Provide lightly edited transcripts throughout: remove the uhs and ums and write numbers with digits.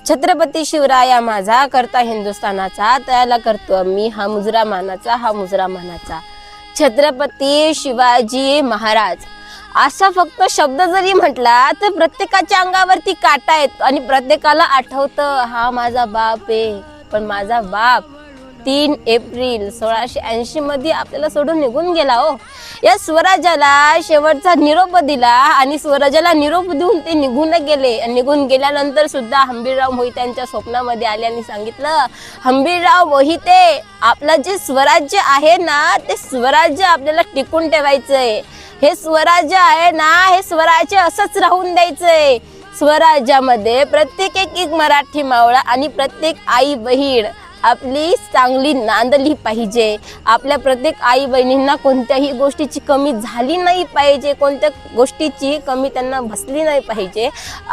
छत्रपती शिवराया माझा करता हिंदुस्थानाचा, त्याला करतो मी हा मुजरा मानाचा, हा मुजरा मानाचा. छत्रपती शिवाजी महाराज असा फक्त शब्द जरी म्हटला तर प्रत्येकाच्या अंगावरती काटा येतो आणि प्रत्येकाला आठवतं हा माझा बाप आहे. पण माझा बाप 3 एप्रिल 1680 मध्ये आपल्याला सोडून निघून गेला. हो, या स्वराज्याला शेवटचा निरोप दिला आणि स्वराज्याला निरोप देऊन ते निघून गेले. निघून गेल्यानंतर सुद्धा हंबीरराव मोहित्यांच्या स्वप्नामध्ये आले आणि सांगितलं, हंबीरराव मोहिते, आपलं जे स्वराज्य आहे ना ते स्वराज्य आपल्याला टिकून ठेवायचंय. हे स्वराज्य आहे ना, हे स्वराज्य असंच राहून द्यायचंय. स्वराज्यामध्ये प्रत्येक एक मराठी मावळा आणि प्रत्येक आई बहीण आपली चांगली नांदली पाहिजे. आपल्या प्रत्येक आई बहिणींना कोणत्याही गोष्टीची कमी झाली नाही पाहिजे, कोणत्या गोष्टीची कमी त्यांना बसली नाही पाहिजे,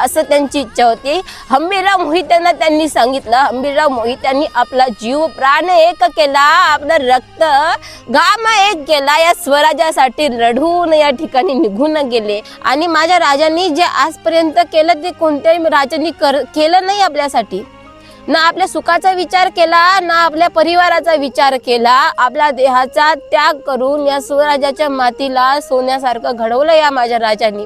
असं त्यांची इच्छा होती. हंबीरराव मोहित्यांना त्यांनी सांगितलं. हंबीरराव मोहित्यांनी आपला जीव प्राण एक केला, आपलं रक्त घाम एक केला, या स्वराज्यासाठी लढून या ठिकाणी निघून गेले. आणि माझ्या राजांनी जे आजपर्यंत केलं ते कोणत्याही राजांनी केलं नाही आपल्यासाठी. ना आपल्या सुखाचा विचार केला, ना आपल्या परिवाराचा विचार केला. आपल्या देहाचा त्याग करून या स्वराज्याच्या मातीला सोन्यासारखं घडवलं या माझ्या राजांनी.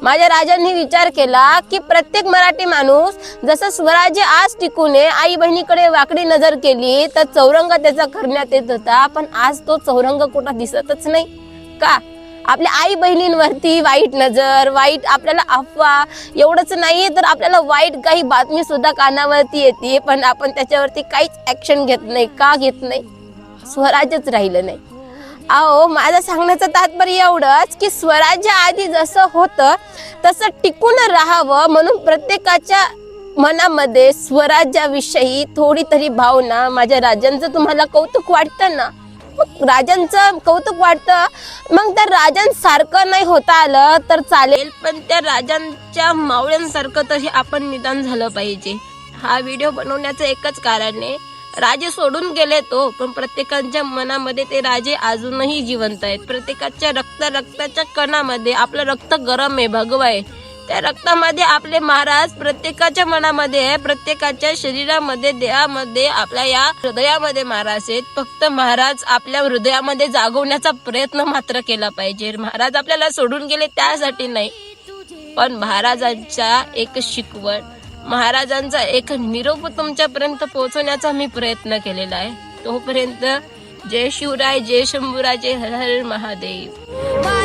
माझ्या राजांनी विचार केला की प्रत्येक मराठी माणूस जसं स्वराज्य आज टिकून आई बहिणीकडे वाकडी नजर केली तर चौरंग त्याचा करण्यात येत होता, पण आज तो चौरंग कुठं दिसतच नाही. का? आपल्या आई बहिणींवरती वाईट नजर, वाईट आपल्याला अफवा, एवढंच नाही तर आपल्याला वाईट काही बातमी सुद्धा कानावरती येते, पण आपण त्याच्यावरती काहीच ऍक्शन घेत नाही. का घेत नाही? स्वराज्यच राहिलं नाही. अहो, माझं सांगण्याचं तात्पर्य एवढंच की स्वराज्य आधी जसं होतं तसं टिकून राहावं म्हणून प्रत्येकाच्या मनामध्ये स्वराज्याविषयी थोडी तरी भावना. माझ्या राजांचं तुम्हाला कौतुक वाटतं ना, मग राजांचं कौतुक वाटतं, मग त्या राजांसारखं नाही होता आलं तर चालेल, पण त्या राजांच्या मावळ्यांसारखं तरी आपण निदान झालं पाहिजे. हा व्हिडिओ बनवण्याचं एकच कारण आहे, राजे सोडून गेले तो, पण प्रत्येकाच्या मनामध्ये ते राजे अजूनही जिवंत आहेत. प्रत्येकाच्या रक्ताच्या कणामध्ये आपलं रक्त गरम आहे, भगवं आहे. त्या रक्तामध्ये आपले महाराज प्रत्येकाच्या मनामध्ये आहे, प्रत्येकाच्या शरीरामध्ये, देहामध्ये, आपल्या या हृदयामध्ये महाराज आहेत. फक्त महाराज आपल्या हृदयामध्ये जागवण्याचा प्रयत्न मात्र केला पाहिजे. महाराज आपल्याला सोडून गेले त्यासाठी नाही, पण महाराजांच्या एक शिकवण, महाराजांचा एक निरोप तुमच्यापर्यंत पोहोचवण्याचा मी प्रयत्न केलेला आहे. तोपर्यंत जय शिवराय, जय शंभूराय, जय हर हर महादेव.